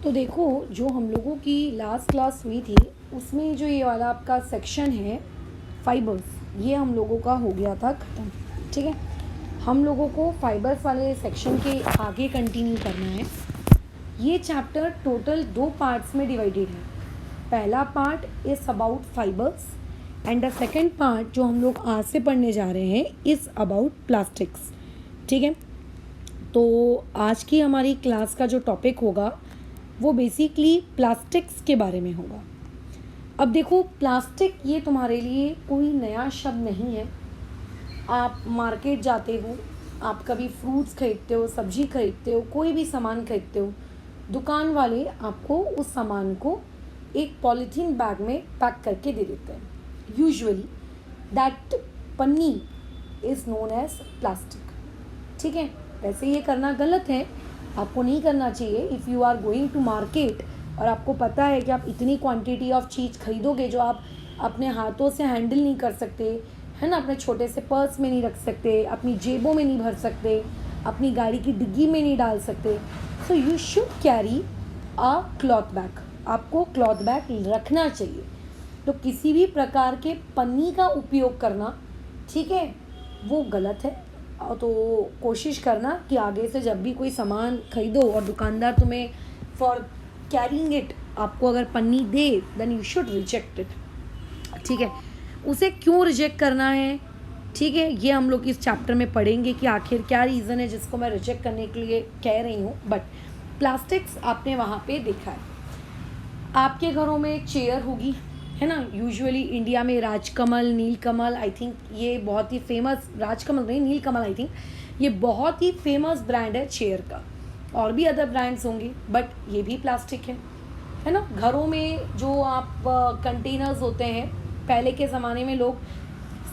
तो देखो, जो हम लोगों की लास्ट क्लास हुई थी उसमें जो ये वाला आपका सेक्शन है फाइबर्स, ये हम लोगों का हो गया था ख़त्म। ठीक है, हम लोगों को फाइबर्स वाले सेक्शन के आगे कंटिन्यू करना है। ये चैप्टर टोटल 2 पार्ट्स में डिवाइडेड है। पहला part is about fibres and the second part जो हम लोग आज से पढ़ने जा रहे हैं इज़ अबाउट प्लास्टिक्स। ठीक है, तो आज की हमारी क्लास का जो टॉपिक होगा वो बेसिकली प्लास्टिक्स के बारे में होगा। अब देखो, प्लास्टिक ये तुम्हारे लिए कोई नया शब्द नहीं है। आप मार्केट जाते हो, आप कभी फ्रूट्स खरीदते हो, सब्जी खरीदते हो, कोई भी सामान खरीदते हो, दुकान वाले आपको उस सामान को एक पॉलीथीन बैग में पैक करके दे देते हैं। यूजुअली दैट पन्नी इज़ नोन एज प्लास्टिक। ठीक है, वैसे ये करना गलत है, आपको नहीं करना चाहिए। If you are going to market और आपको पता है कि आप इतनी क्वांटिटी ऑफ चीज़ खरीदोगे जो आप अपने हाथों से हैंडल नहीं कर सकते, है ना, अपने छोटे से पर्स में नहीं रख सकते, अपनी जेबों में नहीं भर सकते, अपनी गाड़ी की डिग्गी में नहीं डाल सकते, so you should carry a cloth bag. आपको क्लॉथ बैग रखना चाहिए। तो किसी भी प्रकार के पन्नी का उपयोग करना, ठीक है, वो गलत है। तो कोशिश करना कि आगे से जब भी कोई सामान खरीदो और दुकानदार तुम्हें फॉर कैरिंग इट आपको अगर पन्नी दे, then you should reject it. ठीक है, उसे क्यों रिजेक्ट करना है, ठीक है, ये हम लोग इस चैप्टर में पढ़ेंगे कि आखिर क्या रीज़न है जिसको मैं रिजेक्ट करने के लिए कह रही हूँ। बट प्लास्टिक्स आपने वहाँ पे देखा है। आपके घरों में एक चेयर होगी, है ना, यूजुअली इंडिया में राजकमल, नीलकमल, आई थिंक ये बहुत ही फेमस, राजकमल नहीं, नीलकमल, आई थिंक ये बहुत ही फेमस ब्रांड है चेयर का। और भी अदर ब्रांड्स होंगे बट ये भी प्लास्टिक है ना। घरों में जो आप कंटेनर्स होते हैं, पहले के ज़माने में लोग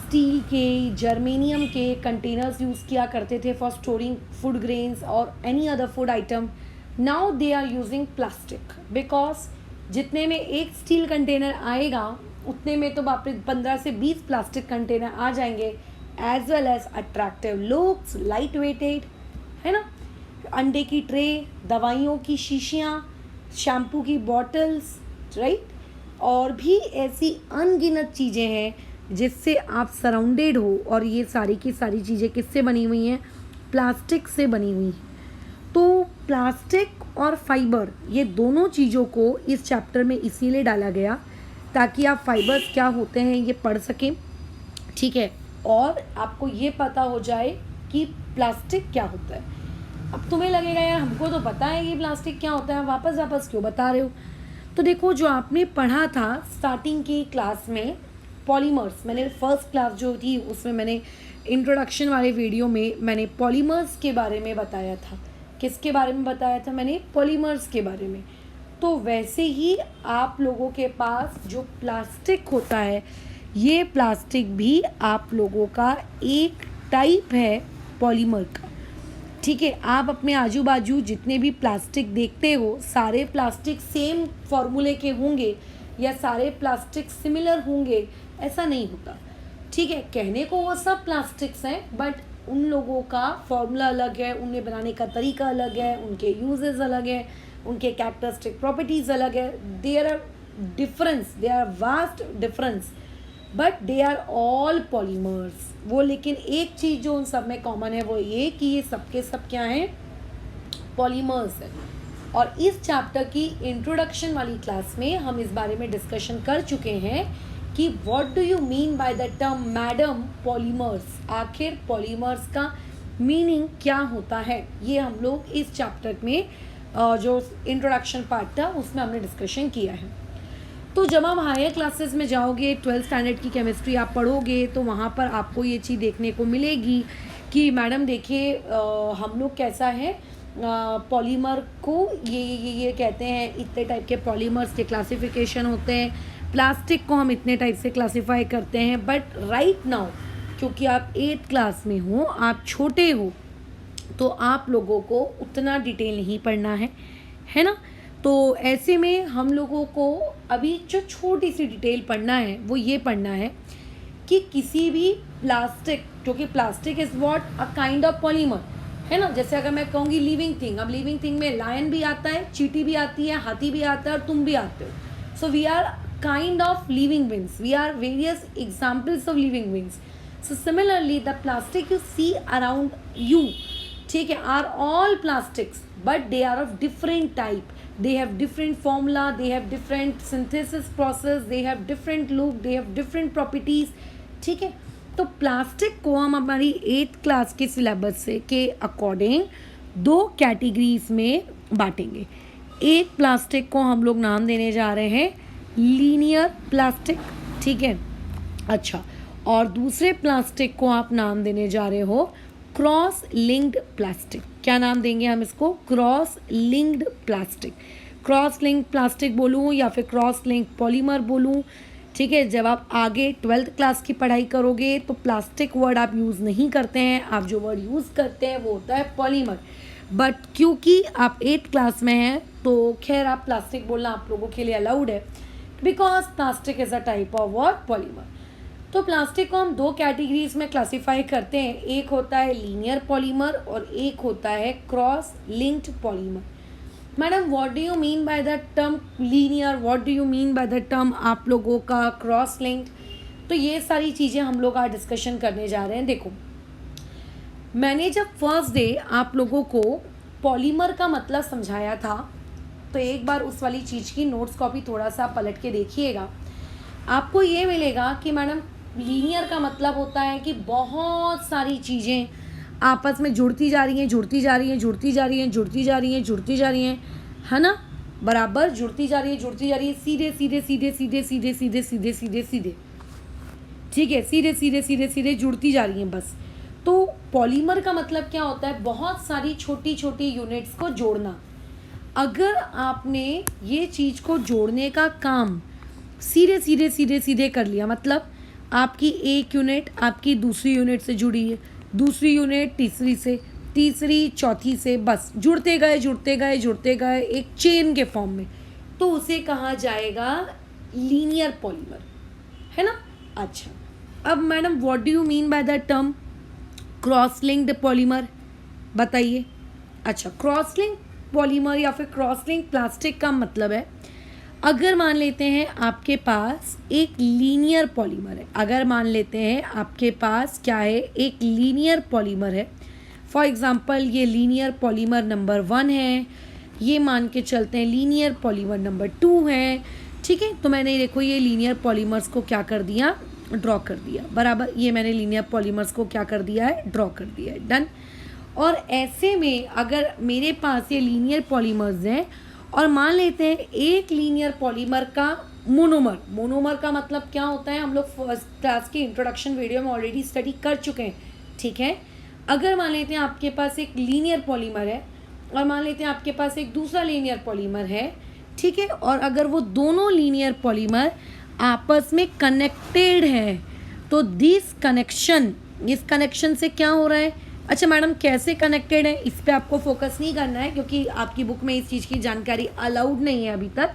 स्टील के, जर्मेनियम के कंटेनर्स यूज़ किया करते थे फॉर स्टोरिंग फूड ग्रेन्स और any other food item. Now they are using plastic because जितने में एक स्टील कंटेनर आएगा उतने में तो बाप रे 15 से 20 प्लास्टिक कंटेनर आ जाएंगे, as well as attractive looks, light weighted, है ना, अंडे की ट्रे, दवाइयों की शीशियाँ, शैम्पू की बॉटल्स, राइट, और भी ऐसी अनगिनत चीज़ें हैं जिससे आप सराउंडेड हो। और ये सारी की सारी चीज़ें किससे बनी हुई हैं? प्लास्टिक से बनी हुई हैं। तो प्लास्टिक और फाइबर, ये दोनों चीज़ों को इस चैप्टर में इसीलिए डाला गया ताकि आप फाइबर्स क्या होते हैं ये पढ़ सकें। ठीक है, और आपको ये पता हो जाए कि प्लास्टिक क्या होता है। अब तुम्हें लगेगा यार हमको तो पता है कि प्लास्टिक क्या होता है, वापस क्यों बता रहे हो? तो देखो, जो आपने पढ़ा था स्टार्टिंग की क्लास में पॉलीमर्स, मैंने फर्स्ट क्लास जो थी उसमें मैंने इंट्रोडक्शन वाले वीडियो में मैंने पॉलीमर्स के बारे में बताया था। किसके बारे में बताया था मैंने? पॉलीमर्स के बारे में। तो वैसे ही आप लोगों के पास जो प्लास्टिक होता है, ये प्लास्टिक भी आप लोगों का एक टाइप है पॉलीमर का। ठीक है, आप अपने आजू बाजू जितने भी प्लास्टिक देखते हो, सारे प्लास्टिक सेम फॉर्मूले के होंगे या सारे प्लास्टिक सिमिलर होंगे, ऐसा नहीं होता। ठीक है, कहने को वो सब प्लास्टिक्स हैं बट उन लोगों का फॉर्मूला अलग है, उन्हें बनाने का तरीका अलग है, उनके यूजेस अलग है, उनके कैरेक्टरिस्टिक प्रॉपर्टीज़ अलग है। There are difference, there are vast difference, but they are all polymers. वो लेकिन एक चीज़ जो उन सब में कॉमन है वो ये कि ये सबके सब क्या हैं? पॉलीमर्स हैं। और इस चैप्टर की इंट्रोडक्शन वाली क्लास में हम इस बारे में डिस्कशन कर चुके हैं कि what do you mean by the term madam polymers. आखिर पॉलीमर्स का मीनिंग क्या होता है, ये हम लोग इस चैप्टर में जो इंट्रोडक्शन पार्ट था उसमें हमने डिस्कशन किया है। तो जब आप हायर क्लासेस में जाओगे, 12th स्टैंडर्ड की केमिस्ट्री आप पढ़ोगे तो वहाँ पर आपको ये चीज़ देखने को मिलेगी कि मैडम देखिए हम लोग कैसा है पॉलीमर को ये कहते हैं, इतने टाइप के पॉलीमर्स के क्लासिफिकेशन होते हैं, प्लास्टिक को हम इतने टाइप से क्लासीफाई करते हैं। बट राइट नाउ क्योंकि आप 8th क्लास में हो, आप छोटे हो, तो आप लोगों को उतना डिटेल नहीं पढ़ना है ना। तो ऐसे में हम लोगों को अभी जो छोटी सी डिटेल पढ़ना है वो ये पढ़ना है कि किसी भी प्लास्टिक, क्योंकि plastic is what? A kind of polymer, है ना। जैसे अगर मैं कहूँगी लिविंग थिंग, अब लिविंग थिंग में लायन भी आता है, चींटी भी आती है, हाथी भी आता है और तुम भी आते हो। So we are kind of living beings, we are various examples of living beings. So similarly the plastic you see around you, ठीक है, are all plastics but they are of different type. They have different formula, they have different synthesis process, they have different look, they have different properties. ठीक है, तो plastic को हम हमारी 8th class के syllabus से के अकॉर्डिंग 2 कैटेगरीज में बांटेंगे. एक प्लास्टिक को हम लोग नाम देने जा रहे हैं लीनियर प्लास्टिक, ठीक है. अच्छा, और दूसरे प्लास्टिक को आप नाम देने जा रहे हो क्रॉस लिंक्ड प्लास्टिक. क्या नाम देंगे हम इसको? Cross linked plastic. Cross linked plastic बोलूँ या फिर क्रॉस लिंक पॉलीमर बोलूँ, ठीक है. जब आप आगे 12th क्लास की पढ़ाई करोगे तो प्लास्टिक वर्ड आप यूज़ नहीं करते हैं, आप जो वर्ड यूज़ करते हैं वो होता है पॉलीमर. बट क्योंकि आप 8th क्लास में हैं तो खैर आप प्लास्टिक बोलना आप लोगों के लिए अलाउड है, because plastic is a type of what? Polymer. तो प्लास्टिक को हम 2 कैटेगरीज में क्लासीफाई करते हैं. एक होता है लीनियर पॉलीमर और एक होता है cross linked polymer. Madam what do you mean by the term linear, what do you mean by the term आप लोगों का क्रॉस लिंक्ड? तो ये सारी चीज़ें हम लोग आज डिस्कशन करने जा रहे हैं. देखो, मैंने जब फर्स्ट डे आप लोगों को पॉलीमर का मतलब समझाया था तो एक बार उस वाली चीज़ की नोट्स कॉपी थोड़ा सा पलट के देखिएगा. आपको ये मिलेगा कि मैडम लीनियर का मतलब होता है कि बहुत सारी चीज़ें आपस में जुड़ती जा रही हैं, जुड़ती जा रही हैं, जुड़ती जा रही हैं, जुड़ती जा रही हैं, जुड़ती जा रही हैं, है ना, बराबर जुड़ती जा रही है, जुड़ती जा रही है, सीधे सीधे सीधे सीधे सीधे सीधे सीधे सीधे सीधे, ठीक है, सीधे सीधे सीधे सीधे जुड़ती जा रही हैं बस. तो पॉलीमर का मतलब क्या होता है? बहुत सारी छोटी छोटी यूनिट्स को जोड़ना. अगर आपने ये चीज़ को जोड़ने का काम सीधे सीधे सीधे सीधे कर लिया, मतलब आपकी एक यूनिट आपकी दूसरी यूनिट से जुड़ी है, दूसरी यूनिट तीसरी से, तीसरी चौथी से, बस जुड़ते गए जुड़ते गए जुड़ते गए एक चेन के फॉर्म में, तो उसे कहा जाएगा लीनियर पॉलीमर, है ना. अच्छा, अब madam what do you mean by the term cross linked polymer, बताइए. अच्छा, क्रॉस लिंक पॉलीमर या फिर क्रॉस लिंक प्लास्टिक का मतलब है, अगर मान लेते हैं आपके पास एक लीनियर पॉलीमर है, अगर मान लेते हैं आपके पास क्या है, एक लीनियर पॉलीमर है. फॉर एग्जांपल ये लीनियर पॉलीमर नंबर 1 है, ये मान के चलते हैं लीनियर पॉलीमर नंबर 2 है, ठीक है. तो मैंने देखो ये लीनियर पॉलीमर्स को क्या कर दिया? ड्रॉ कर दिया, बराबर. ये मैंने लीनियर पॉलीमर्स को क्या कर दिया है? ड्रॉ कर दिया है, डन. और ऐसे में अगर मेरे पास ये लीनियर पॉलीमर्स हैं और मान लेते हैं एक लीनियर पॉलीमर का मोनोमर, मोनोमर का मतलब क्या होता है हम लोग फर्स्ट क्लास के इंट्रोडक्शन वीडियो में ऑलरेडी स्टडी कर चुके हैं, ठीक है. अगर मान लेते हैं आपके पास एक लीनियर पॉलीमर है और मान लेते हैं आपके पास एक दूसरा लीनियर पॉलीमर है, ठीक है, और अगर वो दोनों लीनियर पॉलीमर आपस में कनेक्टेड है तो दिस कनेक्शन, इस कनेक्शन से क्या हो रहा है? अच्छा मैडम कैसे कनेक्टेड है इस पे आपको फोकस नहीं करना है क्योंकि आपकी बुक में इस चीज़ की जानकारी अलाउड नहीं है अभी तक,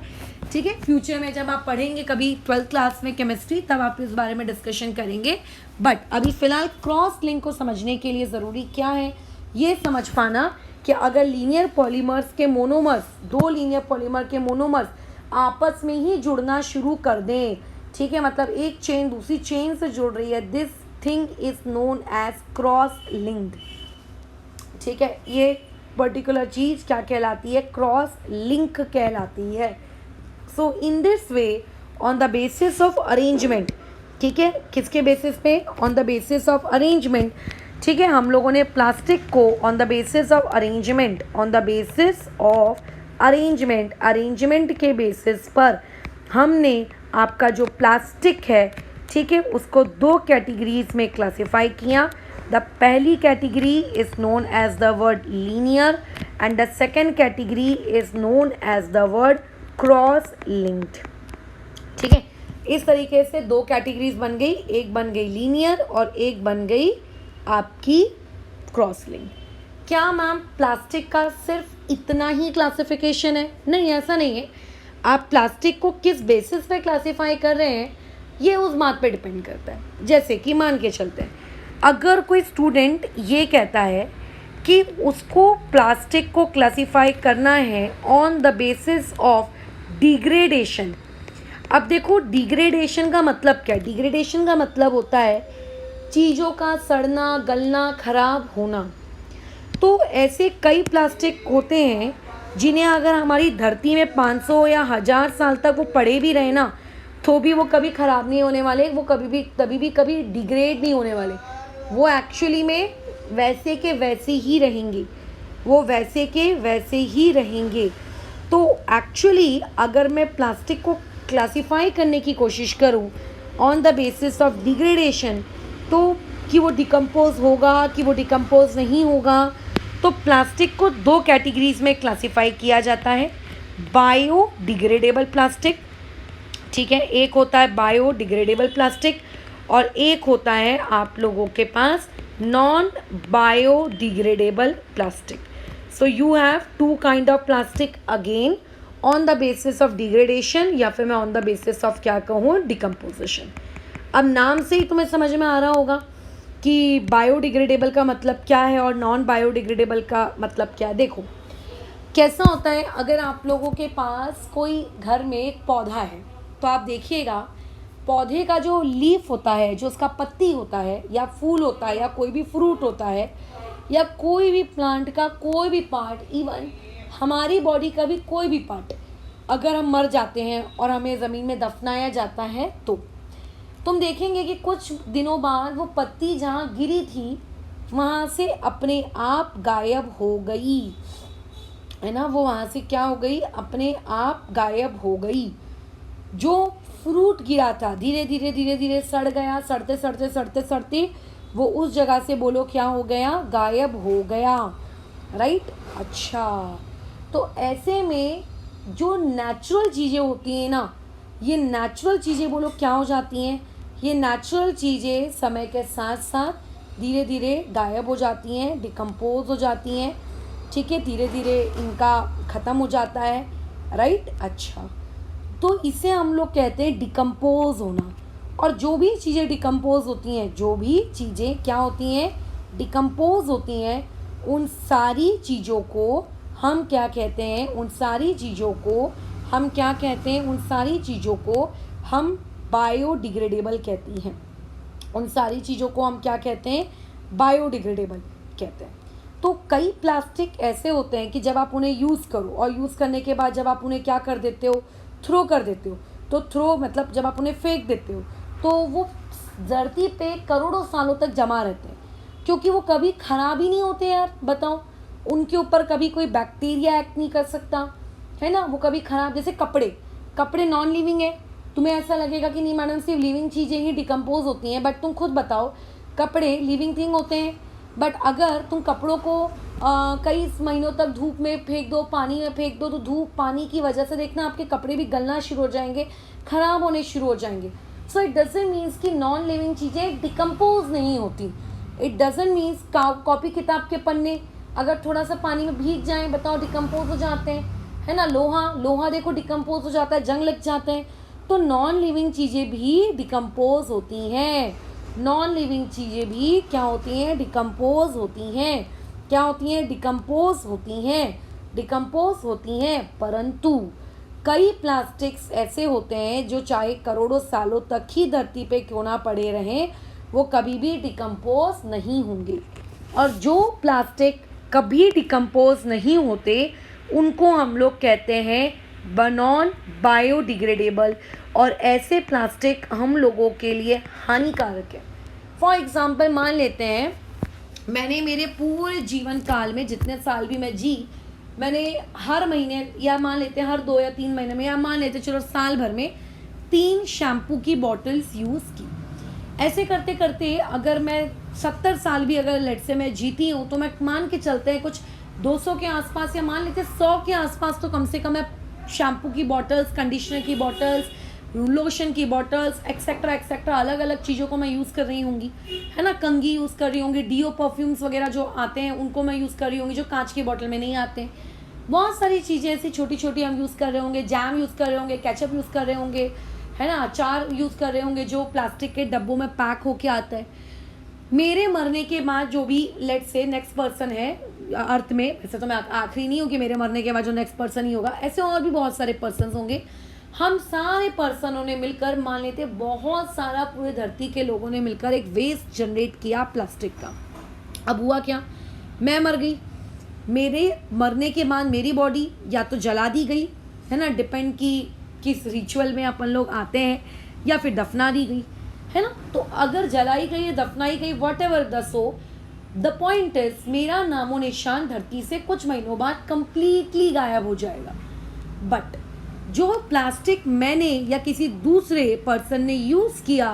ठीक है. फ्यूचर में जब आप पढ़ेंगे कभी 12th क्लास में केमिस्ट्री तब आप इस बारे में डिस्कशन करेंगे. बट अभी फ़िलहाल क्रॉस लिंक को समझने के लिए ज़रूरी क्या है ये समझ पाना कि अगर लीनियर पॉलीमर्स के मोनोमर्स, 2 लीनियर पॉलीमर के मोनोमर्स आपस में ही जुड़ना शुरू कर दें, ठीक है, मतलब एक चेन दूसरी चेन से जुड़ रही है, this thing is known as cross linked, ठीक है. ये पर्टिकुलर चीज़ क्या कहलाती है? क्रॉस लिंक कहलाती है. So in this way on the basis of arrangement, ठीक है, किसके बेसिस पे? On the basis of arrangement, ठीक है. हम लोगों ने प्लास्टिक को on the basis of arrangement, on the basis of arrangement, arrangement के बेसिस पर हमने आपका जो प्लास्टिक है, ठीक है, उसको 2 कैटेगरीज में क्लासीफाई किया. द पहली category is known as the word linear and the second category is known as the word cross linked, ठीक है. इस तरीके से 2 कैटेगरीज बन गई, एक बन गई लीनियर और एक बन गई आपकी क्रॉस लिंक. क्या मैम प्लास्टिक का सिर्फ इतना ही क्लासिफिकेशन है? नहीं, ऐसा नहीं है. आप प्लास्टिक को किस बेसिस पे क्लासीफाई कर रहे हैं ये उस बात पे डिपेंड करता है. जैसे कि मान के चलते हैं अगर कोई स्टूडेंट ये कहता है कि उसको प्लास्टिक को क्लासिफाई करना है on the basis of degradation. अब देखो डिग्रेडेशन का मतलब क्या है? डिग्रेडेशन का मतलब होता है चीज़ों का सड़ना, गलना, खराब होना। तो ऐसे कई प्लास्टिक होते हैं जिन्हें अगर हमारी धरती में 500 या 1000 साल तक वो पड़े भी रहे ना, तो भी वो कभी ख़राब नहीं होने वाले, वो कभी डिग्रेड नहीं होने वाले। वो एक्चुअली में वैसे के वैसे ही रहेंगे, वो वैसे के वैसे ही रहेंगे। तो एक्चुअली अगर मैं प्लास्टिक को क्लासिफाई करने की कोशिश करूं on the basis of degradation, तो कि वो डिकम्पोज होगा कि वो डिकम्पोज नहीं होगा, तो प्लास्टिक को 2 कैटेगरीज में क्लासिफाई किया जाता है। बायोडिग्रेडेबल प्लास्टिक, ठीक है, एक होता है बायोडिग्रेडेबल प्लास्टिक और एक होता है आप लोगों के पास non biodegradable plastic. So you have 2 kind of plastic again on the basis of degradation, या फिर मैं ऑन द बेसिस ऑफ क्या कहूँ, डिकम्पोजिशन। अब नाम से ही तुम्हें समझ में आ रहा होगा कि बायोडिग्रेडेबल का मतलब क्या है और नॉन बायोडिग्रेडेबल का मतलब क्या है। देखो कैसा होता है, अगर आप लोगों के पास कोई घर में एक पौधा है तो आप देखिएगा पौधे का जो लीफ होता है, जो उसका पत्ती होता है या फूल होता है या कोई भी फ्रूट होता है या कोई भी प्लांट का कोई भी पार्ट, इवन हमारी बॉडी का भी कोई भी पार्ट, अगर हम मर जाते हैं और हमें ज़मीन में दफनाया जाता है तो तुम देखेंगे कि कुछ दिनों बाद वो पत्ती जहाँ गिरी थी वहाँ से अपने आप गायब हो गई, है ना। वो वहाँ से क्या हो गई, अपने आप गायब हो गई। जो फ्रूट गिरा था धीरे धीरे धीरे धीरे सड़ गया, सड़ते सड़ते सड़ते सड़ते वो उस जगह से बोलो क्या हो गया, गायब हो गया, राइट। अच्छा, तो ऐसे में जो नेचुरल चीज़ें होती हैं ना, ये नेचुरल चीज़ें बोलो क्या हो जाती हैं, ये नेचुरल चीज़ें समय के साथ साथ धीरे धीरे गायब हो जाती हैं, डिकम्पोज हो जाती हैं, ठीक है, धीरे धीरे इनका ख़त्म हो जाता है, राइट। अच्छा, तो इसे हम लोग कहते हैं डिकम्पोज होना। और जो भी चीज़ें डिकम्पोज होती हैं, जो भी चीज़ें क्या होती हैं, डिकम्पोज होती हैं, उन सारी चीज़ों को हम क्या कहते हैं, उन सारी चीज़ों को हम क्या कहते हैं, उन सारी चीज़ों को हम बायोडिग्रेडेबल कहती हैं। उन सारी चीज़ों को हम क्या कहते हैं, बायोडिग्रेडेबल कहते हैं। तो कई प्लास्टिक ऐसे होते हैं कि जब आप उन्हें यूज़ करो और यूज़ करने के बाद जब आप उन्हें क्या कर देते हो, थ्रो कर देते हो, तो थ्रो मतलब जब आप उन्हें फेंक देते हो तो वो धरती पे करोड़ों सालों तक जमा रहते हैं, क्योंकि वो कभी ख़राब ही नहीं होते यार। बताओ, उनके ऊपर कभी कोई बैक्टीरिया एक्ट नहीं कर सकता, है ना। वो कभी ख़राब, जैसे कपड़े नॉन लिविंग है। तुम्हें ऐसा लगेगा कि नहीं मैडम सिर्फ लिविंग चीज़ें ही डिकम्पोज होती हैं, बट तुम खुद बताओ, कपड़े लिविंग थिंग होते हैं, बट अगर तुम कपड़ों को कई महीनों तक धूप में फेंक दो, पानी में फेंक दो, तो धूप पानी की वजह से देखना आपके कपड़े भी गलना शुरू हो जाएंगे, ख़राब होने शुरू हो जाएंगे। सो इट डजंट मीन्स कि नॉन लिविंग चीज़ें डिकम्पोज नहीं होती। इट डजंट मीन्स कॉपी किताब के पन्ने अगर थोड़ा सा पानी में भीग जाएं, बताओ डिकम्पोज हो जाते हैं, है ना। लोहा देखो डिकम्पोज हो जाता है, जंग लग जाते हैं। तो नॉन लिविंग चीज़ें भी डिकम्पोज होती हैं, नॉन लिविंग चीज़ें भी क्या होती हैं, डिकम्पोज होती हैं। क्या होती हैं, डिकम्पोज होती हैं, डिकम्पोज होती हैं। परंतु कई प्लास्टिक्स ऐसे होते हैं जो चाहे करोड़ों सालों तक ही धरती पे क्यों ना पड़े रहें, वो कभी भी डिकम्पोज नहीं होंगे। और जो प्लास्टिक कभी डिकम्पोज नहीं होते उनको हम लोग कहते हैं नॉन बायोडिग्रेडेबल, और ऐसे प्लास्टिक हम लोगों के लिए हानिकारक है। फॉर एग्ज़ाम्पल मान लेते हैं, मैंने मेरे पूरे जीवन काल में जितने साल भी मैं जी, मैंने हर महीने या मान लेते हैं हर 2 या 3 महीने में, या मान लेते चलो साल भर में 3 शैम्पू की बॉटल्स यूज़ की। ऐसे करते करते अगर मैं 70 साल भी अगर लेट से मैं जीती हूँ, तो मैं मान के चलते हैं कुछ 200 के आसपास या मान लेते 100 के आसपास तो कम से कम मैं शैम्पू की बॉटल्स, कंडीशनर की बॉटल्स, लोशन की बॉटल्स, एक्सेट्रा एक्सेट्रा अलग अलग चीज़ों को मैं यूज़ कर रही होंगी, है ना। कंघी यूज़ कर रही होंगी, डीओ परफ्यूम्स वगैरह जो आते हैं उनको मैं यूज़ कर रही होंगी, जो कांच की बॉटल में नहीं आते हैं। बहुत सारी चीज़ें ऐसी छोटी छोटी हम यूज़ कर रहे होंगे, जैम यूज़ कर रहे होंगे, केचप यूज़ कर रहे होंगे, है ना, अचार यूज़ कर रहे होंगे जो प्लास्टिक के डब्बों में पैक होके आता है। मेरे मरने के बाद जो भी लेट से नेक्स्ट पर्सन है, अर्थ में, ऐसे तो मैं आखिरी नहीं हूँ कि मेरे मरने के बाद जो नेक्स्ट पर्सन ही होगा, ऐसे और भी बहुत सारे पर्सन होंगे। हम सारे पर्सनों ने मिलकर, मान लेते बहुत सारा पूरे धरती के लोगों ने मिलकर एक वेस्ट जनरेट किया प्लास्टिक का। अब हुआ क्या, मैं मर गई, मेरे मरने के बाद मेरी बॉडी या तो जला दी गई है ना, डिपेंड की किस रिचुअल में अपन लोग आते हैं, या फिर दफना दी गई है ना। तो अगर जलाई गई, दफनाई गई, what ever the so, the point is मेरा नामो निशान धरती से कुछ महीनों बाद कंप्लीटली गायब हो जाएगा। बट जो प्लास्टिक मैंने या किसी दूसरे पर्सन ने यूज़ किया,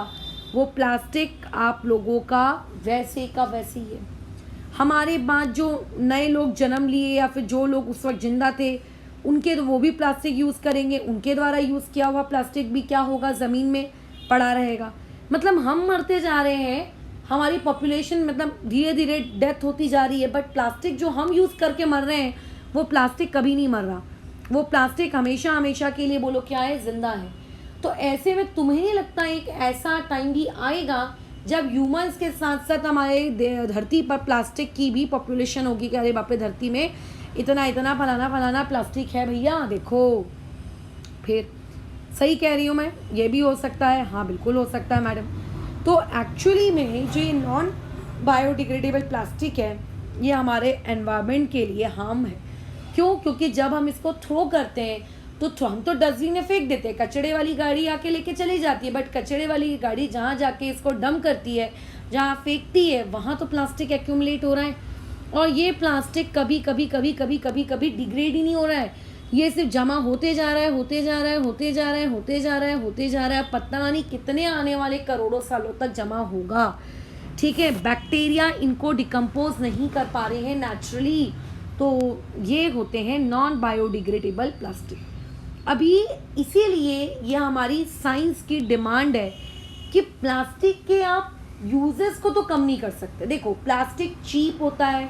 वो प्लास्टिक आप लोगों का वैसे का वैसे ही है। हमारे बाद जो नए लोग जन्म लिए या फिर जो लोग उस वक्त जिंदा थे, उनके वो भी प्लास्टिक यूज़ करेंगे, उनके द्वारा यूज़ किया हुआ प्लास्टिक भी क्या होगा, ज़मीन में पड़ा रहेगा। मतलब हम मरते जा रहे हैं, हमारी पॉपुलेशन मतलब धीरे धीरे डेथ होती जा रही है, बट प्लास्टिक जो हम यूज़ करके मर रहे हैं, वो प्लास्टिक कभी नहीं मर रहा, वो प्लास्टिक हमेशा हमेशा के लिए बोलो क्या है, जिंदा है। तो ऐसे में तुम्हें नहीं लगता एक ऐसा टाइम भी आएगा जब ह्यूमंस के साथ साथ हमारे धरती पर प्लास्टिक की भी पॉपुलेशन होगी कि अरे बाप रे, धरती में इतना इतना फलाना फलाना प्लास्टिक है भैया देखो। फिर सही कह रही हूँ मैं, ये भी हो सकता है, हाँ बिल्कुल हो सकता है मैडम। तो एक्चुअली में जो ये नॉन बायोडिग्रेडेबल प्लास्टिक है, ये हमारे एनवायरनमेंट के लिए हार्म है। क्यों? क्योंकि जब हम इसको थ्रो करते हैं तो हम तो डस्टबिन में फेंक देते हैं, कचड़े वाली गाड़ी आके लेके चली जाती है, बट कचड़े वाली गाड़ी जहाँ जाके इसको डंप करती है, जहाँ फेंकती है, वहाँ तो प्लास्टिक एक्यूमुलेट हो रहा है। और ये प्लास्टिक कभी कभी कभी कभी कभी कभी डिग्रेड ही नहीं हो रहा है, ये सिर्फ जमा होते जा रहा है, होते जा रहा है, होते जा रहा है, होते जा रहा है, होते जा रहा है। पता नहीं कितने आने वाले करोड़ों सालों तक जमा होगा। ठीक है, बैक्टीरिया इनको डिकम्पोज नहीं कर पा रहे हैं नेचुरली, तो ये होते हैं नॉन बायोडिग्रेडेबल प्लास्टिक। अभी इसीलिए ये हमारी साइंस की डिमांड है कि प्लास्टिक के आप यूजेस को तो कम नहीं कर सकते। देखो, प्लास्टिक चीप होता है,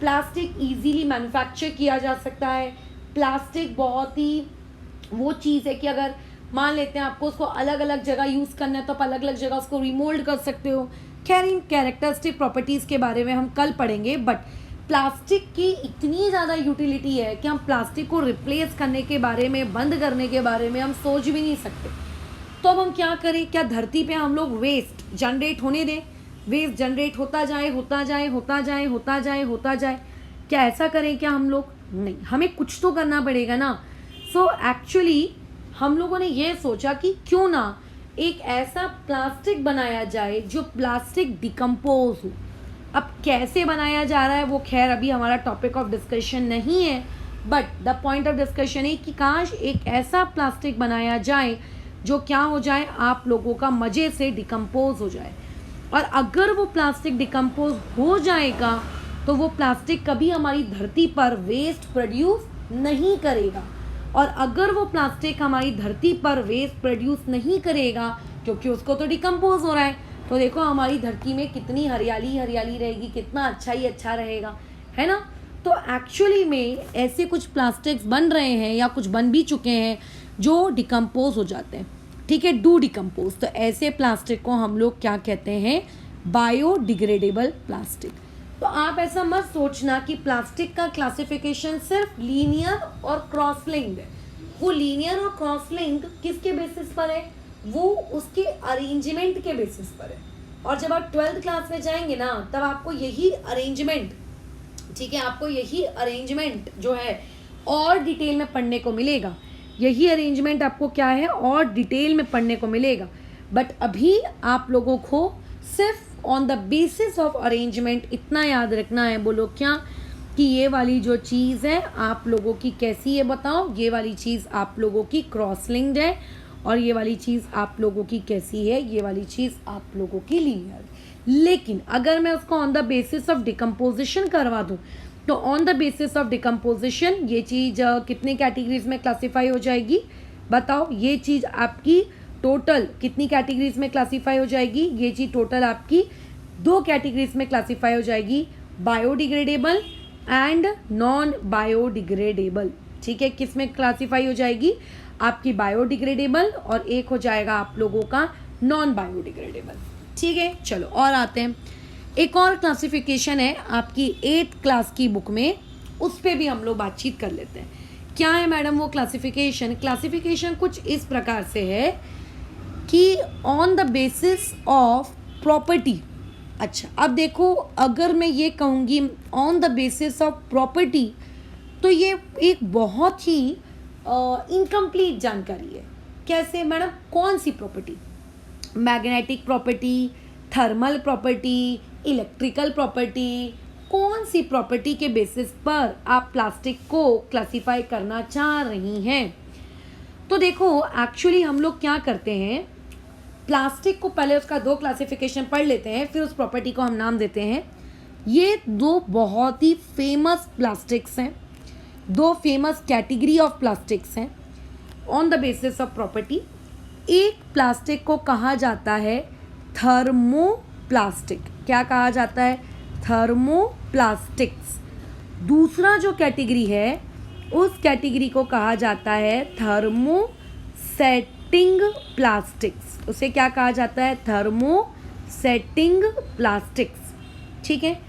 प्लास्टिक इजीली मैन्युफैक्चर किया जा सकता है, प्लास्टिक बहुत ही वो चीज़ है कि अगर मान लेते हैं आपको उसको अलग अलग जगह यूज़ करना है तो आप अलग अलग जगह उसको रिमोल्ड कर सकते हो। खैर, इन कैरेक्टरिस्टिक प्रॉपर्टीज़ के बारे में हम कल पढ़ेंगे, बट प्लास्टिक की इतनी ज़्यादा यूटिलिटी है कि हम प्लास्टिक को रिप्लेस करने के बारे में, बंद करने के बारे में हम सोच भी नहीं सकते। तो अब हम क्या करें? क्या धरती पे हम लोग वेस्ट जनरेट होने दें? वेस्ट जनरेट होता जाए, होता जाए, होता जाए, होता जाए, होता जाए, क्या ऐसा करें क्या हम लोग? नहीं, हमें कुछ तो करना पड़ेगा ना। सो एक्चुअली हम लोगों ने ये सोचा कि क्यों ना एक ऐसा प्लास्टिक बनाया जाए जो प्लास्टिक डिकम्पोज हो। अब कैसे बनाया जा रहा है वो खैर अभी हमारा टॉपिक ऑफ डिस्कशन नहीं है, but the point of discussion है कि काश एक ऐसा प्लास्टिक बनाया जाए जो क्या हो जाए, आप लोगों का मज़े से डिकम्पोज हो जाए। और अगर वो प्लास्टिक डिकम्पोज हो जाएगा तो वो प्लास्टिक कभी हमारी धरती पर वेस्ट प्रोड्यूस नहीं करेगा। और अगर वो प्लास्टिक हमारी धरती पर वेस्ट प्रोड्यूस नहीं करेगा क्योंकि उसको तो डिकम्पोज हो रहा है, तो देखो हमारी धरती में कितनी हरियाली हरियाली रहेगी, कितना अच्छा ही अच्छा रहेगा, है ना। तो एक्चुअली में ऐसे कुछ प्लास्टिक्स बन रहे हैं या कुछ बन भी चुके हैं जो डिकम्पोज हो जाते हैं। ठीक है, डू डिकम्पोज। तो ऐसे प्लास्टिक को हम लोग क्या कहते हैं? Biodegradable plastic. तो आप ऐसा मत सोचना कि प्लास्टिक का क्लासिफिकेशन सिर्फ लीनियर और क्रॉस लिंक्ड है। वो लीनियर और क्रॉस लिंक्ड किसके बेसिस पर है? वो उसके अरेंजमेंट के बेसिस पर है। और जब आप 12th क्लास में जाएंगे ना, तब आपको यही अरेंजमेंट, ठीक है, आपको यही अरेंजमेंट जो है और डिटेल में पढ़ने को मिलेगा। यही अरेंजमेंट आपको क्या है और डिटेल में पढ़ने को मिलेगा। बट अभी आप लोगों को सिर्फ on the basis of arrangement इतना याद रखना है। बोलो क्या? कि ये वाली जो चीज़ है आप लोगों की कैसी है बताओ? ये वाली चीज़ आप लोगों की क्रॉस लिंक्ड है और ये वाली चीज़ आप लोगों की कैसी है? ये वाली चीज़ आप लोगों की लीनियर। लेकिन अगर मैं उसको on the basis of decomposition करवा दूँ तो on the basis of decomposition ये चीज़ कितनी कैटेगरीज में क्लासीफाई हो जाएगी बताओ? ये चीज़ आपकी टोटल कितनी कैटेगरीज में क्लासीफाई हो जाएगी? ये चीज़ टोटल आपकी 2 कैटेगरीज में क्लासीफाई हो जाएगी, बायोडिग्रेडेबल एंड नॉन बायोडिग्रेडेबल। ठीक है, किस में क्लासीफाई हो जाएगी? आपकी बायोडिग्रेडेबल और एक हो जाएगा आप लोगों का नॉन बायोडिग्रेडेबल। ठीक है, चलो और आते हैं। एक और क्लासिफिकेशन है आपकी 8th क्लास की बुक में, उस पर भी हम लोग बातचीत कर लेते हैं। क्या है मैडम वो क्लासिफिकेशन? क्लासिफिकेशन कुछ इस प्रकार से है कि on the basis of property. अच्छा, अब देखो, अगर मैं ये कहूँगी on the basis of property, तो ये एक बहुत ही इनकम्प्लीट जानकारी है। कैसे मैडम? कौन सी property? Magnetic property, thermal property, electrical property, कौन सी प्रॉपर्टी के बेसिस पर आप प्लास्टिक को क्लासिफाई करना चाह रही हैं? तो देखो, एक्चुअली हम लोग क्या करते हैं, प्लास्टिक को पहले उसका 2 क्लासिफिकेशन पढ़ लेते हैं, फिर उस प्रॉपर्टी को हम नाम देते हैं। ये 2 बहुत ही फेमस प्लास्टिक्स हैं, 2 फेमस कैटेगरी ऑफ प्लास्टिक्स हैं on the basis of property. एक प्लास्टिक को कहा जाता है थर्मोप्लास्टिक। क्या कहा जाता है? थर्मोप्लास्टिक्स। दूसरा जो कैटेगरी है, उस कैटेगरी को कहा जाता है थर्मोसेटिंग प्लास्टिक्स। उसे क्या कहा जाता है? Thermosetting plastics. ठीक है,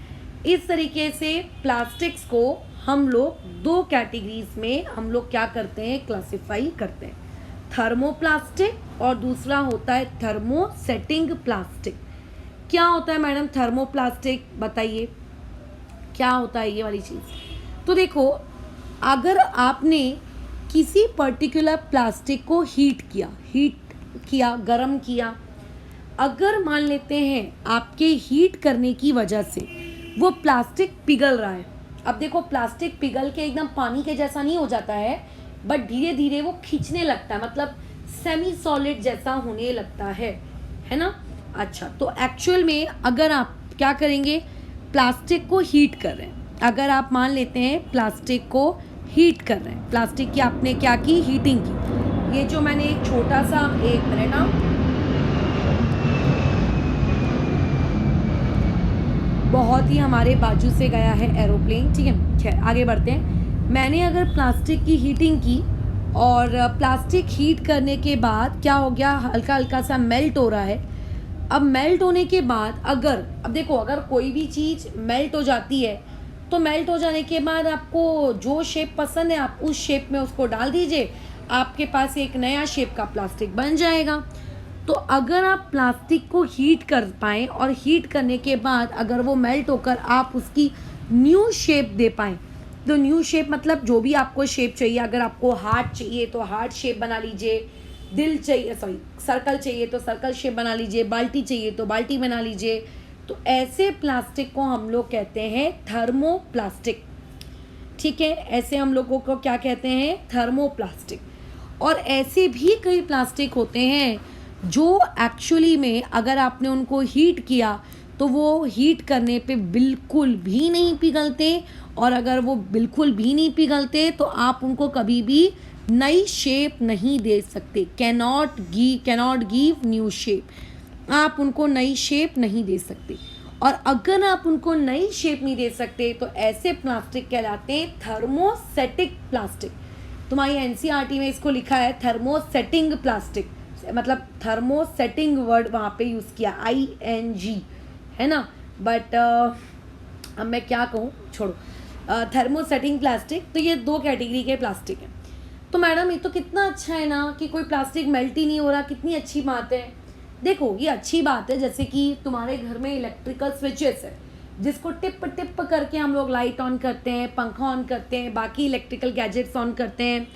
इस तरीके से प्लास्टिक्स को हम लोग 2 कैटेगरीज में हम लोग क्या करते हैं? क्लासिफाई करते हैं। थर्मोप्लास्टिक और दूसरा होता है थर्मोसेटिंग प्लास्टिक। क्या होता है मैडम थर्मोप्लास्टिक? बताइए क्या होता है ये वाली चीज़। तो देखो, अगर आपने किसी पर्टिकुलर प्लास्टिक को हीट किया, गर्म किया, अगर मान लेते हैं आपके हीट करने की वजह से वो प्लास्टिक पिघल रहा है। अब देखो, प्लास्टिक पिघल के एकदम पानी के जैसा नहीं हो जाता है, बट धीरे धीरे वो खींचने लगता है, मतलब सेमी सॉलिड जैसा होने लगता है ना। अच्छा, तो एक्चुअल में अगर आप क्या करेंगे, प्लास्टिक को हीट कर रहे हैं, अगर आप मान लेते हैं प्लास्टिक को हीट कर रहे हैं, प्लास्टिक की आपने क्या की? हीटिंग की। ये जो मैंने एक छोटा सा, 1 मिनट, बहुत ही हमारे बाजू से गया है एरोप्लेन। ठीक है, खैर आगे बढ़ते हैं। मैंने अगर प्लास्टिक की हीटिंग की और प्लास्टिक हीट करने के बाद क्या हो गया, हल्का हल्का सा मेल्ट हो रहा है। अब मेल्ट होने के बाद अब देखो, अगर कोई भी चीज़ मेल्ट हो जाती है तो मेल्ट हो जाने के बाद आपको जो शेप पसंद है आप उस शेप में उसको डाल दीजिए, आपके पास एक नया शेप का प्लास्टिक बन जाएगा। तो अगर आप प्लास्टिक को हीट कर पाएँ और हीट करने के बाद अगर वो मेल्ट होकर आप उसकी न्यू शेप दे पाएँ, तो न्यू शेप मतलब जो भी आपको शेप चाहिए, अगर आपको हार्ट चाहिए तो हार्ट शेप बना लीजिए, दिल चाहिए, सर्कल चाहिए तो सर्कल शेप बना लीजिए, बाल्टी चाहिए तो बाल्टी बना लीजिए। तो ऐसे प्लास्टिक को हम लोग कहते हैं थर्मोप्लास्टिक। ठीक है, ऐसे हम लोगों को क्या कहते हैं? थर्मोप्लास्टिक। और ऐसे भी कई प्लास्टिक होते हैं जो एक्चुअली में अगर आपने उनको हीट किया तो वो हीट करने पे बिल्कुल भी नहीं पिघलते, और अगर वो बिल्कुल भी नहीं पिघलते तो आप उनको कभी भी नई शेप नहीं दे सकते। कैनॉट गिव न्यू शेप, आप उनको नई शेप नहीं दे सकते। और अगर आप उनको नई शेप नहीं दे सकते तो ऐसे प्लास्टिक कहलाते हैं थर्मोसेटिक प्लास्टिक। तुम्हारी एनसीईआरटी में इसको लिखा है थर्मोसेटिंग प्लास्टिक, मतलब थर्मोसेटिंग वर्ड वहाँ पे यूज़ किया, ING, है ना। बट अब मैं क्या कहूँ, छोड़ो। थर्मोसेटिंग प्लास्टिक, तो ये 2 कैटेगरी के प्लास्टिक हैं। तो मैडम ये तो कितना अच्छा है ना कि कोई प्लास्टिक मेल्ट ही नहीं हो रहा, कितनी अच्छी बात है। देखो, ये अच्छी बात है, जैसे कि तुम्हारे घर में इलेक्ट्रिकल स्विचेस है जिसको टिप टिप करके हम लोग लाइट ऑन करते हैं, पंखा ऑन करते हैं, बाकी इलेक्ट्रिकल गैजेट्स ऑन करते हैं।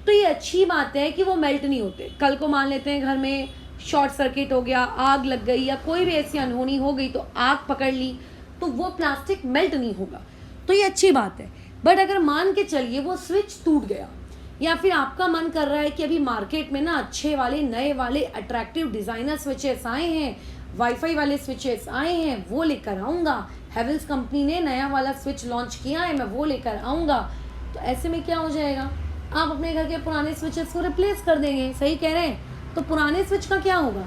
तो ये अच्छी बात है कि वो मेल्ट नहीं होते। कल को मान लेते हैं घर में शॉर्ट सर्किट हो गया, आग लग गई या कोई भी ऐसी अनहोनी हो गई तो आग पकड़ ली, तो वो प्लास्टिक मेल्ट नहीं होगा, तो ये अच्छी बात है। बट अगर मान के चलिए वो स्विच टूट गया, या फिर आपका मन कर रहा है कि अभी मार्केट में ना अच्छे वाले नए वाले अट्रैक्टिव डिज़ाइनर स्विचेस आए हैं, वाईफाई वाले स्विचेस आए हैं, वो लेकर आऊँगा, हैवेल्स कंपनी ने नया वाला स्विच लॉन्च किया है, मैं वो लेकर आऊँगा। तो ऐसे में क्या हो जाएगा, आप अपने घर के पुराने स्विचेस को रिप्लेस कर देंगे। सही कह रहे हैं। तो पुराने स्विच का क्या होगा,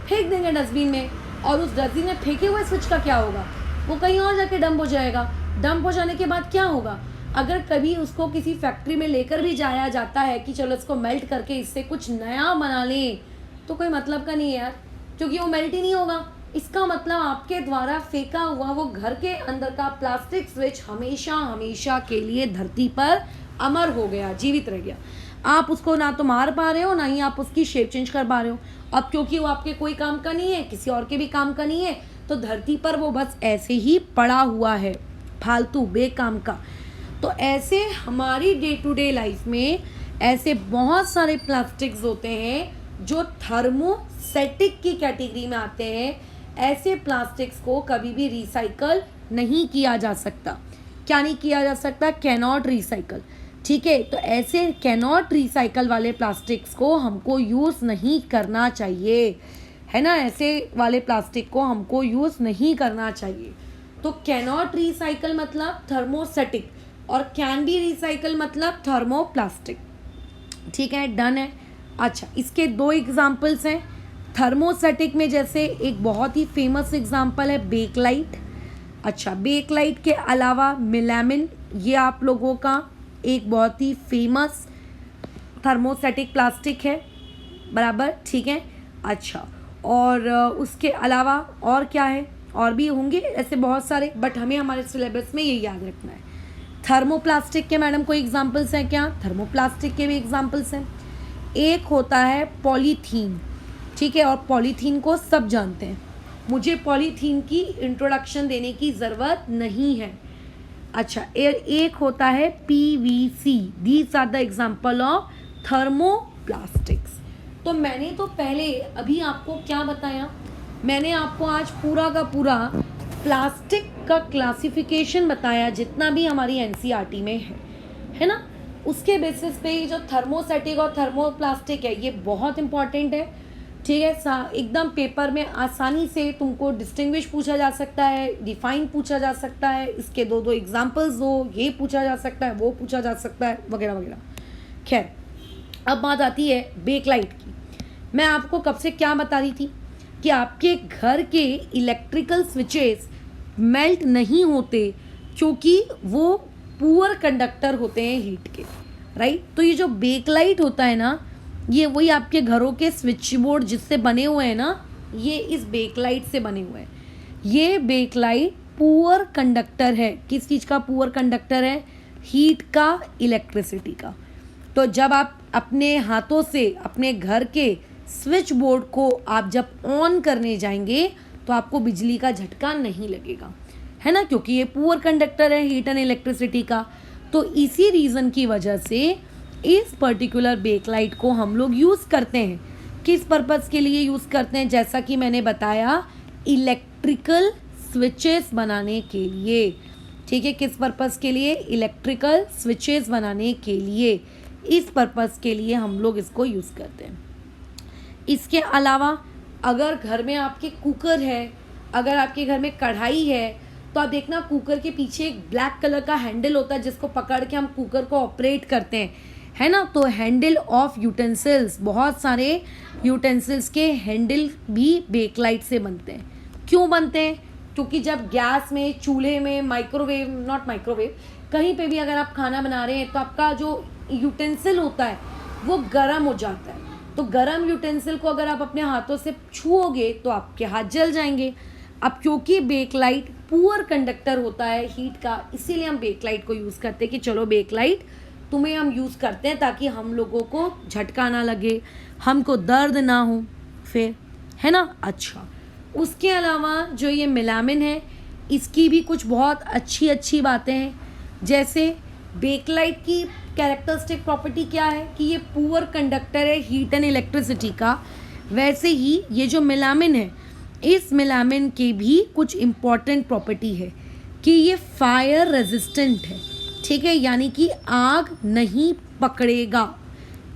फेंक देंगे डस्टबिन में, और उस डस्टबिन में फेंके हुए स्विच का क्या होगा, वो कहीं और जाके डंप हो जाएगा। डंप हो जाने के बाद क्या होगा, अगर कभी उसको किसी फैक्ट्री में लेकर भी जाया जाता है कि चलो इसको मेल्ट करके इससे कुछ नया बना लें, तो कोई मतलब का नहीं है यार, क्योंकि वो मेल्ट ही नहीं होगा, इसका मतलब आपके द्वारा फेंका हुआ वो घर के अंदर का प्लास्टिक स्विच हमेशा हमेशा के लिए धरती पर अमर हो गया, जीवित रह गया। आप उसको ना तो मार पा रहे हो, ना ही आप उसकी शेप चेंज कर पा रहे हो। अब क्योंकि वो आपके कोई काम का नहीं है, किसी और के भी काम का नहीं है, तो धरती पर वो बस ऐसे ही पड़ा हुआ है, फालतू बेकाम का। तो ऐसे हमारी डे टू डे लाइफ में ऐसे बहुत सारे प्लास्टिक्स होते हैं जो थर्मोसेटिक की कैटेगरी में आते हैं। ऐसे प्लास्टिक्स को कभी भी रिसाइकल नहीं किया जा सकता। क्या नहीं किया जा सकता? Cannot recycle. ठीक है, तो ऐसे कैनॉट रिसाइकल वाले प्लास्टिक्स को हमको यूज़ नहीं करना चाहिए, है ना। ऐसे वाले प्लास्टिक को हमको यूज़ नहीं करना चाहिए। तो कैनॉट रिसाइकल मतलब थर्मोसेटिक, और कैन बी रिसाइकल मतलब थर्मोप्लास्टिक। ठीक है, डन है। अच्छा, इसके दो एग्जाम्पल्स हैं। थर्मोसेटिक में जैसे एक बहुत ही फेमस एग्जाम्पल है बेकलाइट। अच्छा, बेकलाइट के अलावा मेलामिन, ये आप लोगों का एक बहुत ही फेमस थर्मोसेटिक प्लास्टिक है, बराबर, ठीक है। अच्छा, और उसके अलावा और क्या है? और भी होंगे ऐसे बहुत सारे, बट हमें हमारे सिलेबस में ये याद रखना है। थर्मोप्लास्टिक के मैडम कोई एग्जाम्पल्स हैं क्या? थर्मोप्लास्टिक के भी एग्जाम्पल्स हैं। एक होता है पॉलीथीन, ठीक है, और पॉलीथीन को सब जानते हैं, मुझे पॉलीथीन की इंट्रोडक्शन देने की ज़रूरत नहीं है। अच्छा, एक होता है PVC. These are the example of thermoplastics. तो मैंने तो पहले अभी आपको क्या बताया? मैंने आपको आज पूरा का पूरा प्लास्टिक का क्लासिफिकेशन बताया, जितना भी हमारी एनसीईआरटी में है ना। उसके बेसिस पे जो थर्मोसेटिक और थर्मोप्लास्टिक है ये बहुत इंपॉर्टेंट है, ठीक है। एकदम पेपर में आसानी से तुमको डिस्टिंग्विश पूछा जा सकता है, डिफाइन पूछा जा सकता है, इसके दो एग्जाम्पल्स दो, ये पूछा जा सकता है, वो पूछा जा सकता है, वगैरह वगैरह। खैर, अब बात आती है बेकलाइट की। मैं आपको कब से क्या बता रही थी कि आपके घर के इलेक्ट्रिकल स्विचेस मेल्ट नहीं होते क्योंकि वो पुअर कंडक्टर होते हैं हीट के, राइट। तो ये जो बेकलाइट होता है ना, ये वही आपके घरों के स्विच बोर्ड जिससे बने हुए हैं ना, ये इस बेकलाइट से बने हुए हैं। ये बेकलाइट पुअर कंडक्टर है। किस चीज़ का पुअर कंडक्टर है? हीट का, इलेक्ट्रिसिटी का। तो जब आप अपने हाथों से अपने घर के स्विच बोर्ड को आप जब ऑन करने जाएंगे तो आपको बिजली का झटका नहीं लगेगा, है ना, क्योंकि ये पुअर कंडक्टर है हीट एंड इलेक्ट्रिसिटी का। तो इसी रीज़न की वजह से इस पर्टिकुलर बेकलाइट को हम लोग यूज़ करते हैं। किस पर्पज़ के लिए यूज़ करते हैं? जैसा कि मैंने बताया, इलेक्ट्रिकल स्विचेस बनाने के लिए, ठीक है। किस पर्पज़ के लिए? इलेक्ट्रिकल स्विचेस बनाने के लिए, इस पर्पज़ के लिए हम लोग इसको यूज़ करते हैं। इसके अलावा अगर घर में आपके कुकर है, अगर आपके घर में कढ़ाई है, तो आप देखना कुकर के पीछे एक ब्लैक कलर का हैंडल होता है जिसको पकड़ के हम कुकर को ऑपरेट करते हैं, है ना। तो हैंडल ऑफ यूटेंसिल्स, बहुत सारे यूटेंसिल्स के हैंडल भी बेकलाइट से बनते हैं। क्यों बनते हैं? क्योंकि जब गैस में, चूल्हे में, माइक्रोवेव, नॉट माइक्रोवेव, कहीं पे भी अगर आप खाना बना रहे हैं तो आपका जो यूटेंसिल होता है वो गर्म हो जाता है। तो गर्म यूटेंसिल को अगर आप अपने हाथों से छुओगे तो आपके हाथ जल जाएंगे। अब क्योंकि बेकलाइट पुअर कंडक्टर होता है हीट का, इसीलिए हम बेकलाइट को यूज़ करते हैं कि चलो बेकलाइट तुम्हें हम यूज़ करते हैं ताकि हम लोगों को झटका ना लगे, हमको दर्द ना हो, फिर, है ना। अच्छा, उसके अलावा जो ये मेलामिन है, इसकी भी कुछ बहुत अच्छी अच्छी बातें हैं। जैसे बेकलाइट की कैरेक्टरिस्टिक प्रॉपर्टी क्या है कि ये पुअर कंडक्टर है हीट एंड इलेक्ट्रिसिटी का। वैसे ही ये जो मेलामिन है, इस मेलामिन की भी कुछ इम्पॉर्टेंट प्रॉपर्टी है कि ये फायर रेजिस्टेंट है, ठीक है, यानी कि आग नहीं पकड़ेगा,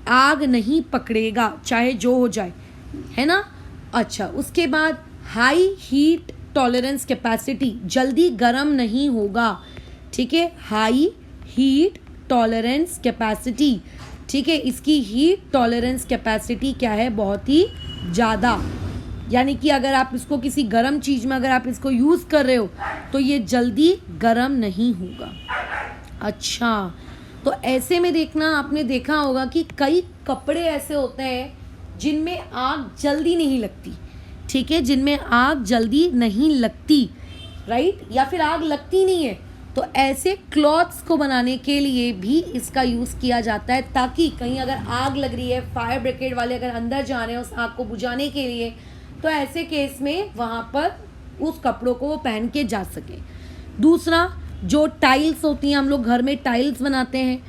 आग नहीं पकड़ेगा चाहे जो हो जाए, है ना। अच्छा, उसके बाद हाई हीट टॉलरेंस कैपेसिटी, जल्दी गर्म नहीं होगा, ठीक है, हाई हीट टॉलरेंस कैपेसिटी, ठीक है। इसकी हीट टॉलरेंस कैपेसिटी क्या है? बहुत ही ज़्यादा, यानी कि अगर आप इसको किसी गर्म चीज़ में अगर आप इसको यूज़ कर रहे हो तो ये जल्दी गर्म नहीं होगा। अच्छा, तो ऐसे में देखना, आपने देखा होगा कि कई कपड़े ऐसे होते हैं जिनमें आग जल्दी नहीं लगती, ठीक है, जिनमें आग जल्दी नहीं लगती, राइट, या फिर आग लगती नहीं है, तो ऐसे क्लॉथ्स को बनाने के लिए भी इसका यूज़ किया जाता है, ताकि कहीं अगर आग लग रही है, फायर ब्रिगेड वाले अगर अंदर जा रहे हैं उस आग को बुझाने के लिए, तो ऐसे केस में वहाँ पर उस कपड़ों को वो पहन के जा सके। दूसरा, जो टाइल्स होती हैं, हम लोग घर में टाइल्स बनाते हैं,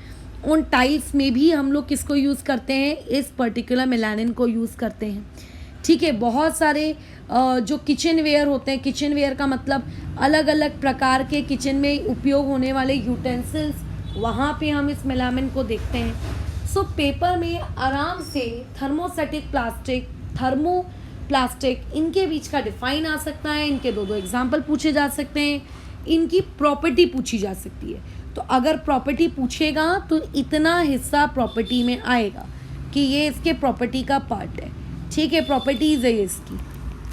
उन टाइल्स में भी हम लोग किसको यूज़ करते हैं, इस पर्टिकुलर मेलानिन को यूज़ करते हैं। ठीक है, बहुत सारे जो किचन वेयर होते हैं, किचन वेयर का मतलब अलग अलग प्रकार के किचन में उपयोग होने वाले यूटेंसिल्स, वहाँ पे हम इस मेलामिन को देखते हैं। सो पेपर में आराम से थर्मोसेटिक प्लास्टिक, थर्मो प्लास्टिक, इनके बीच का डिफाइन आ सकता है, इनके दो एग्जाम्पल पूछे जा सकते हैं, इनकी प्रॉपर्टी पूछी जा सकती है। तो अगर प्रॉपर्टी पूछेगा तो इतना हिस्सा प्रॉपर्टी में आएगा कि ये इसके प्रॉपर्टी का पार्ट है। ठीक है, प्रॉपर्टीज है इसकी,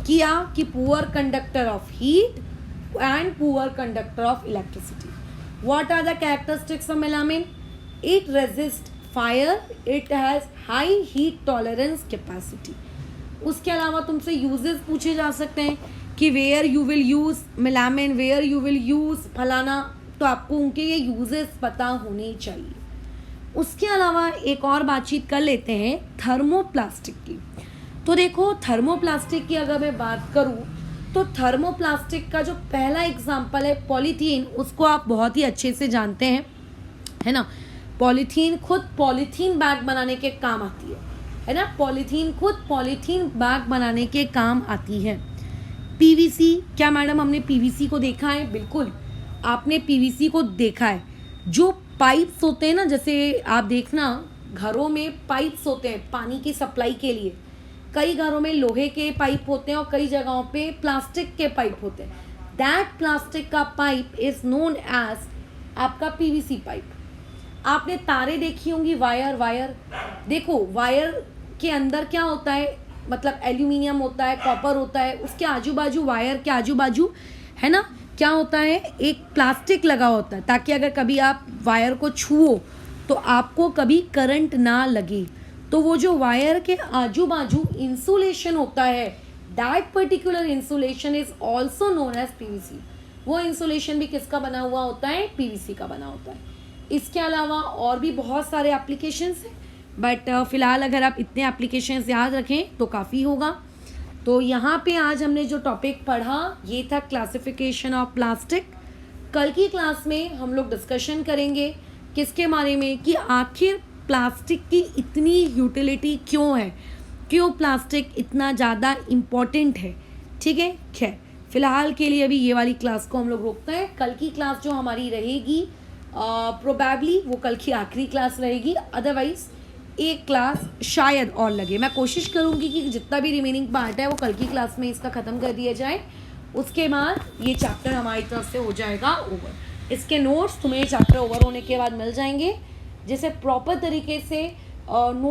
किया कि poor conductor of heat and poor conductor of electricity. What are the characteristics of melamine? It resist fire, it has high heat tolerance capacity. उसके अलावा तुमसे यूजेस पूछे जा सकते हैं कि where you will use melamine, where you will use फलाना, तो आपको उनके ये यूजेस पता होने चाहिए। उसके अलावा एक और बातचीत कर लेते हैं थर्मोप्लास्टिक की। तो देखो, थर्मोप्लास्टिक की अगर मैं बात करूँ तो थर्मोप्लास्टिक का जो पहला एग्जाम्पल है पॉलीथीन, उसको आप बहुत ही अच्छे से जानते हैं, है ना। पॉलीथीन खुद पॉलीथीन बैग बनाने के काम आती है ना। पॉलीथीन खुद पॉलीथीन बैग बनाने के काम आती है। पीवीसी, क्या मैडम हमने पीवीसी को देखा है? बिल्कुल, आपने पीवीसी को देखा है। जो पाइप्स होते हैं ना, जैसे आप देखना घरों में पाइप्स होते हैं पानी की सप्लाई के लिए, कई घरों में लोहे के पाइप होते हैं और कई जगहों पे प्लास्टिक के पाइप होते हैं। दैट प्लास्टिक का पाइप इज नोन एज आपका पीवीसी पाइप। आपने तारे देखी होंगी, वायर देखो, वायर के अंदर क्या होता है, मतलब एल्यूमिनियम होता है, कॉपर होता है, उसके आजू बाजू, वायर के आजू बाजू, है ना, क्या होता है, एक प्लास्टिक लगा होता है, ताकि अगर कभी आप वायर को छुओ तो आपको कभी करंट ना लगे। तो वो जो वायर के आजू बाजू इंसुलेशन होता है, that particular insulation is also known as PVC. वो इंसुलेशन भी किसका बना हुआ होता है? पीवीसी का बना होता है। इसके अलावा और भी बहुत सारे एप्लीकेशंस हैं, बट फ़िलहाल अगर आप इतने एप्लीकेशंस याद रखें तो काफ़ी होगा। तो यहाँ पे आज हमने जो टॉपिक पढ़ा ये था क्लासिफिकेशन ऑफ प्लास्टिक। कल की क्लास में हम लोग डिस्कशन करेंगे किसके बारे में, कि आखिर प्लास्टिक की इतनी यूटिलिटी क्यों है, क्यों प्लास्टिक इतना ज़्यादा इम्पॉर्टेंट है। ठीक है, खैर फ़िलहाल के लिए अभी ये वाली क्लास को हम लोग रोकते हैं। कल की क्लास जो हमारी रहेगी प्रोबेबली वो कल की आखिरी क्लास रहेगी, अदरवाइज़ एक क्लास शायद और लगे। मैं कोशिश करूँगी कि जितना भी रिमेनिंग पार्ट है वो कल की क्लास में इसका ख़त्म कर दिया जाए। उसके बाद ये चैप्टर हमारी तरफ से हो जाएगा ओवर। इसके नोट्स तुम्हें चैप्टर ओवर होने के बाद मिल जाएंगे, जिसे प्रॉपर तरीके से